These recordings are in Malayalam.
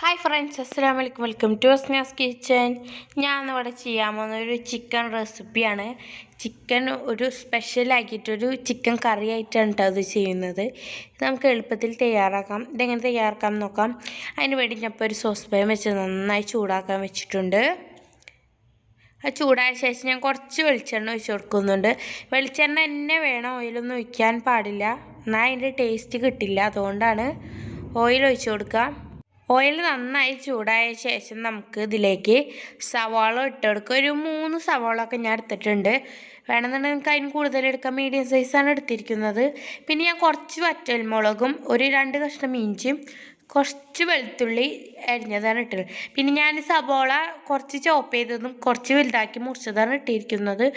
ഹായ് ഫ്രണ്ട്സ്, അസ്സലാമു അലൈക്കും. Welcome to Asna's kitchen. ഞാൻ ഇവിടെ ചെയ്യാൻ പോകുന്ന ഒരു ചിക്കൻ റെസിപ്പിയാണ്. ചിക്കൻ ഒരു സ്പെഷ്യലാക്കിയിട്ടൊരു ചിക്കൻ കറി ആയിട്ടാണ് കേട്ടോ അത് ചെയ്യുന്നത്. ഇത് നമുക്ക് എളുപ്പത്തിൽ തയ്യാറാക്കാം. ഇതെങ്ങനെ തയ്യാറാക്കാം നോക്കാം. അതിന് വേണ്ടി ഞാൻ ഇപ്പോൾ ഒരു സോസ് പാൻ വെച്ച് നന്നായി ചൂടാക്കാൻ വെച്ചിട്ടുണ്ട്. അത് ചൂടായ ശേഷം ഞാൻ കുറച്ച് വെളിച്ചെണ്ണ ഒഴിച്ച് കൊടുക്കുന്നുണ്ട്. വെളിച്ചെണ്ണ തന്നെ വേണം, ഓയിലൊന്നും ഒഴിക്കാൻ പാടില്ല, എന്നാൽ അതിൻ്റെ ടേസ്റ്റ് കിട്ടില്ല. അതുകൊണ്ടാണ് ഓയിൽ ഒഴിച്ച് കൊടുക്കുക. ഓയിൽ നന്നായി ചൂടായ ശേഷം നമുക്ക് ഇതിലേക്ക് സവാള ഇട്ടെടുക്കുക. ഒരു 3 സവാളൊക്കെ ഞാൻ എടുത്തിട്ടുണ്ട്. വേണമെന്നുണ്ടെങ്കിൽ നമുക്ക് അതിന് കൂടുതൽ എടുക്കാം. മീഡിയം സൈസാണ് എടുത്തിരിക്കുന്നത്. പിന്നെ ഞാൻ കുറച്ച് വറ്റൽമുളകും ഒരു 2 കഷ്ണം ഇഞ്ചിയും കുറച്ച് വെളുത്തുള്ളി അരിഞ്ഞതാണ് ഇട്ടത്. പിന്നെ ഞാൻ സവാള കുറച്ച് ചോപ്പ് ചെയ്തതും കുറച്ച് വലുതാക്കി മുറിച്ചതാണ് ഇട്ടിരിക്കുന്നത്.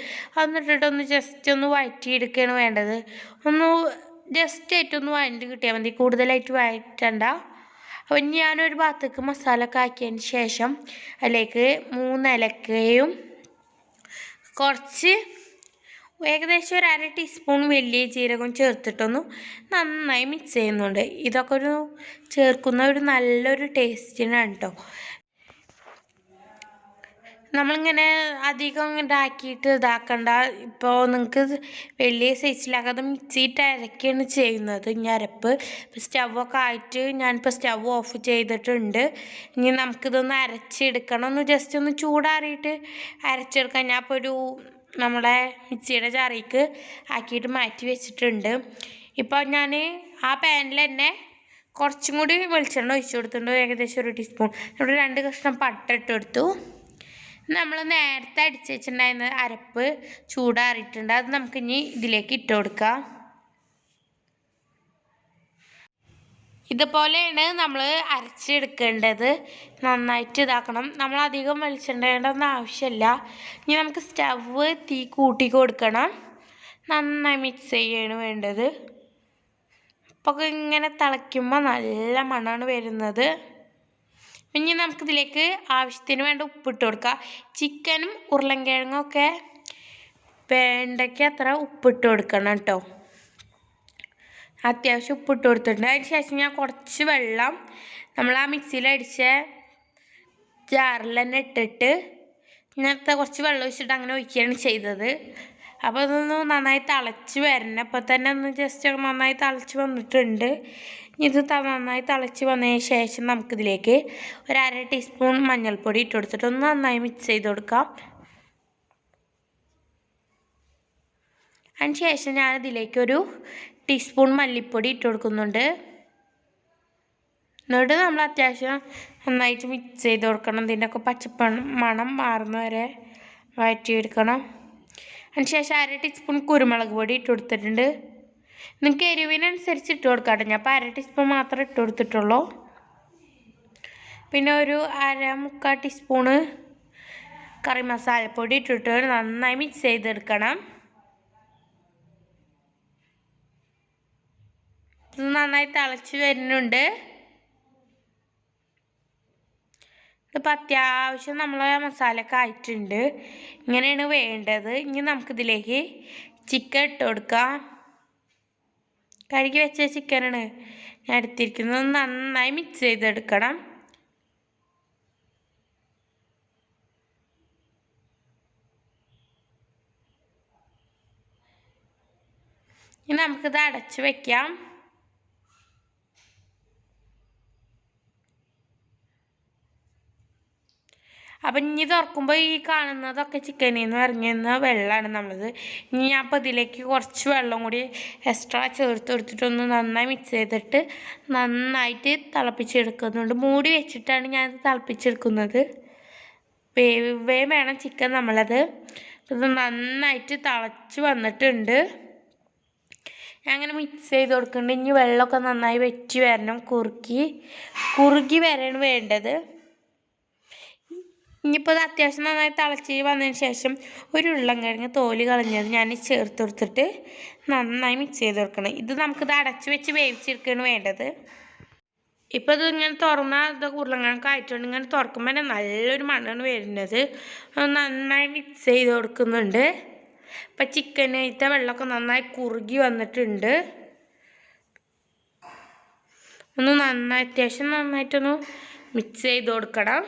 എന്നിട്ടിട്ടൊന്ന് ജസ്റ്റ് ഒന്ന് വഴറ്റിയെടുക്കുകയാണ് വേണ്ടത്. ഒന്ന് ജസ്റ്റ് ആയിട്ടൊന്ന് വഴറ്റി കിട്ടിയാൽ മതി, കൂടുതലായിട്ട് വഴറ്റണ്ട. അപ്പോൾ ഞാനൊരു ഭാഗത്തേക്ക് മസാല ഒക്കെ ആക്കിയതിന് ശേഷം അതിലേക്ക് 3 ഏലക്കയും കുറച്ച് ഏകദേശം ഒരു 1/2 ടീസ്പൂൺ വലിയ ജീരകം ചേർത്തിട്ടൊന്ന് നന്നായി മിക്സ് ചെയ്യുന്നുണ്ട്. ഇതൊക്കെ ചേർക്കുന്ന ഒരു നല്ലൊരു ടേസ്റ്റിനാണ് കേട്ടോ. നമ്മളിങ്ങനെ അധികം ഇതാക്കിയിട്ട് ഇതാക്കണ്ട. ഇപ്പോൾ നിങ്ങൾക്ക് വലിയ സൈസിലാക്കാതെ മിക്സിയിട്ട് അരയ്ക്കുകയാണ് ചെയ്യുന്നത്. ഇനി അരപ്പ് സ്റ്റവൊക്കെ ആയിട്ട് ഞാനിപ്പോൾ സ്റ്റവ് ഓഫ് ചെയ്തിട്ടുണ്ട്. ഇനി നമുക്കിതൊന്ന് അരച്ചെടുക്കണം. ഒന്ന് ജസ്റ്റ് ഒന്ന് ചൂടാറിയിട്ട് അരച്ചെടുക്കാം. ഞാൻ ഇപ്പോൾ നമ്മുടെ മിക്സിയുടെ ജാറിലേക്ക് ആക്കിയിട്ട് മാറ്റി വെച്ചിട്ടുണ്ട്. ഇപ്പോൾ ഞാൻ ആ പാനിൽ തന്നെ കുറച്ചും കൂടി വെളിച്ചെണ്ണ ഒഴിച്ചു കൊടുത്തിട്ടുണ്ട്. ഏകദേശം 1 ടീസ്പൂൺ. ഇവിടെ 2 കഷ്ണം പട്ട ഇട്ട് കൊടുത്തു. നമ്മൾ നേരത്തെ അടിച്ച് വെച്ചിട്ടുണ്ടായിരുന്ന അരപ്പ് ചൂടാറിയിട്ടുണ്ട്. അത് നമുക്കിനി ഇതിലേക്ക് ഇട്ട് കൊടുക്കാം. ഇതുപോലെയാണ് നമ്മൾ അരച്ചെടുക്കേണ്ടത്. നന്നായിട്ട് ഇതാക്കണം. നമ്മളധികം വെളിച്ചെണ്ണേണ്ടൊന്നും ആവശ്യമില്ല. ഇനി നമുക്ക് സ്റ്റവ് തീ കൂട്ടി കൊടുക്കണം. നന്നായി മിക്സ് ചെയ്യാണ് വേണ്ടത്. അപ്പോൾ ഇങ്ങനെ തിളയ്ക്കുമ്പോൾ നല്ല മണമാണ് വരുന്നത്. ഇനി നമുക്കിതിലേക്ക് ആവശ്യത്തിന് വേണ്ട ഉപ്പിട്ട് കൊടുക്കാം. ചിക്കനും ഉരുളൻകിഴങ്ങും ഒക്കെ വേണ്ടയ്ക്ക് അത്ര ഉപ്പിട്ട് കൊടുക്കണം കേട്ടോ. അത്യാവശ്യം ഉപ്പിട്ട് കൊടുത്തിട്ടുണ്ട്. അതിന് ശേഷം ഞാൻ കുറച്ച് വെള്ളം നമ്മൾ ആ മിക്സിയിൽ അടിച്ച ജാറിൽ തന്നെ ഇട്ടിട്ട് ഇങ്ങനത്തെ കുറച്ച് വെള്ളം ഒഴിച്ചിട്ട് അങ്ങനെ ഒഴിക്കുകയാണ് ചെയ്തത്. അപ്പോൾ അതൊന്ന് നന്നായി തിളച്ച് വരണം. അപ്പോൾ തന്നെ ഒന്ന് ജസ്റ്റ് നന്നായി തിളച്ച് വന്നിട്ടുണ്ട്. ഇത് നന്നായി തിളച്ച് വന്നതിന് ശേഷം നമുക്കിതിലേക്ക് ഒരു 1/2 ടീസ്പൂൺ മഞ്ഞൾപ്പൊടി ഇട്ട് കൊടുത്തിട്ട് ഒന്ന് നന്നായി മിക്സ് ചെയ്ത് കൊടുക്കാം. അതിന് ശേഷം ഞാനിതിലേക്ക് 1 ടീസ്പൂൺ മല്ലിപ്പൊടി ഇട്ട് കൊടുക്കുന്നുണ്ട്. എന്നിട്ട് നമ്മൾ അത്യാവശ്യം നന്നായിട്ട് മിക്സ് ചെയ്ത് കൊടുക്കണം. ഇതിൻ്റെയൊക്കെ മണം മാറുന്ന വരെ വഴറ്റിയെടുക്കണം. അതിന് ശേഷം 1/2 ടീസ്പൂൺ കുരുമുളക് പൊടി ഇട്ട് കൊടുത്തിട്ടുണ്ട്. നിങ്ങൾക്ക് എരിവിനനുസരിച്ച് ഇട്ട് കൊടുക്കാം. ഞാൻ ഇപ്പോൾ 1/2 ടീസ്പൂൺ മാത്രമേ ഇട്ട് കൊടുത്തിട്ടുള്ളൂ. പിന്നെ ഒരു 1/4 ടീസ്പൂണ് കറി മസാലപ്പൊടി ഇട്ടിട്ട് നന്നായി മിക്സ് ചെയ്തെടുക്കണം. ഇത് നന്നായി തിളച്ച് വരുന്നുണ്ട്. ഇപ്പോൾ അത്യാവശ്യം നമ്മളെ മസാലയൊക്കെ ആയിട്ടുണ്ട്. ഇങ്ങനെയാണ് വേണ്ടത്. ഇനി നമുക്കിതിലേക്ക് ചിക്കൻ ഇട്ട് കൊടുക്കാം. കഴുകി വെച്ച ചിക്കനാണ് ഞാൻ എടുത്തിരിക്കുന്നത്. നന്നായി മിക്സ് ചെയ്തെടുക്കണം. ഇനി നമുക്കിത് അടച്ച് വയ്ക്കാം. അപ്പം ഇനി തുറക്കുമ്പോൾ ഈ കാണുന്നതൊക്കെ ചിക്കനിൽ നിന്ന് ഇറങ്ങിയുന്ന വെള്ളമാണ് നമ്മളത്. ഇനി ഞാൻ അപ്പോൾ ഇതിലേക്ക് കുറച്ച് വെള്ളം കൂടി എക്സ്ട്രാ ചേർത്ത് കൊടുത്തിട്ടൊന്ന് നന്നായി മിക്സ് ചെയ്തിട്ട് നന്നായിട്ട് തിളപ്പിച്ചെടുക്കുന്നുണ്ട്. മൂടി വെച്ചിട്ടാണ് ഞാനത് തിളപ്പിച്ചെടുക്കുന്നത്. വേവേം വേണം ചിക്കൻ നമ്മളത്. ഇത് നന്നായിട്ട് തിളച്ച് വന്നിട്ടുണ്ട്. ഞാൻ അങ്ങനെ മിക്സ് ചെയ്ത് കൊടുക്കുന്നുണ്ട്. ഇനി വെള്ളമൊക്കെ നന്നായി വെച്ച് വരണം. കുറുകി വരണം വേണ്ടത്. ഇനിയിപ്പോൾ അത് അത്യാവശ്യം നന്നായി തിളച്ച് വന്നതിന് ശേഷം ഒരു ഉരുളൻകിഴങ്ങ് തോല് കളഞ്ഞത് ഞാൻ ചേർത്ത് കൊടുത്തിട്ട് നന്നായി മിക്സ് ചെയ്ത് കൊടുക്കണം. ഇത് നമുക്കിത് അടച്ച് വെച്ച് വേവിച്ചെടുക്കുകയാണ് വേണ്ടത്. ഇപ്പോൾ ഇത് ഇങ്ങനെ തുറന്നാൽ ഇത് ഉരുളൻകിഴങ്ങ് ആയിട്ടുണ്ട്. ഇങ്ങനെ തുറക്കുമ്പോൾ തന്നെ നല്ലൊരു മണമാണ് വരുന്നത്. നന്നായി മിക്സ് ചെയ്ത് കൊടുക്കുന്നുണ്ട്. ഇപ്പം ചിക്കനത്തെ വെള്ളമൊക്കെ നന്നായി കുറുകി വന്നിട്ടുണ്ട്. ഒന്ന് നന്നായി അത്യാവശ്യം നന്നായിട്ടൊന്ന് മിക്സ് ചെയ്ത് കൊടുക്കണം.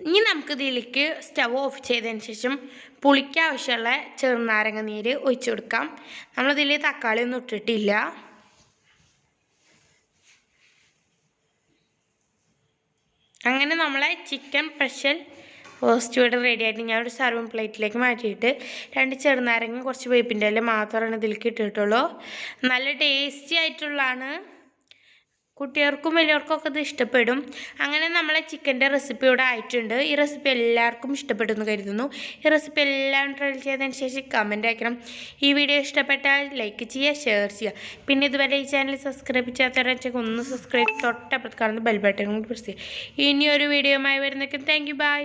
ഇനി നമുക്ക് ഇതിലേക്ക് സ്റ്റവ് ഓഫ് ചെയ്തതിന് ശേഷം പുളിക്ക് ആവശ്യമുള്ള ചെറുനാരങ്ങ നീര് ഒഴിച്ചു കൊടുക്കാം. നമ്മളിതിൽ തക്കാളി ഒന്നും ഇട്ടിട്ടില്ല. അങ്ങനെ നമ്മളെ ചിക്കൻ സ്പെഷ്യൽ റോസ്റ്റ് ഇവിടെ റെഡി ആയിട്ട് ഞാനൊരു സർവിങ് പ്ലേറ്റിലേക്ക് മാറ്റിയിട്ട് 2 ചെറുനാരങ്ങ കുറച്ച് വേപ്പിൻ്റെ ഇല മാത്രമാണ് ഇതിലേക്ക് ഇട്ടിട്ടുള്ളൂ. നല്ല ടേസ്റ്റി ആയിട്ടുള്ളതാണ്. കുട്ടികൾക്കും വലിയവർക്കും ഒക്കെ ഇത് ഇഷ്ടപ്പെടും. അങ്ങനെ നമ്മളെ ചിക്കൻ്റെ റെസിപ്പി ഇവിടെ ആയിട്ടുണ്ട്. ഈ റെസിപ്പി എല്ലാവർക്കും ഇഷ്ടപ്പെട്ടെന്ന് കരുതുന്നു. ഈ റെസിപ്പി എല്ലാം ട്രൈ ചെയ്തതിന് ശേഷം കമൻറ്റ് അയക്കണം. ഈ വീഡിയോ ഇഷ്ടപ്പെട്ടാൽ ലൈക്ക് ചെയ്യുക, ഷെയർ ചെയ്യുക. പിന്നെ ഇതുവരെ ഈ ചാനൽ സബ്സ്ക്രൈബ് ചെയ്യാത്തവരെച്ചാൽ ഒന്ന് സബ്സ്ക്രൈബ് തൊട്ടപ്പുറത്ത് കാണുന്ന ബെൽ ബട്ടൺ കൂടി പ്രസ് ചെയ്യുക. ഇനിയൊരു വീഡിയോയുമായി വരുന്നേക്കും. Thank you, by.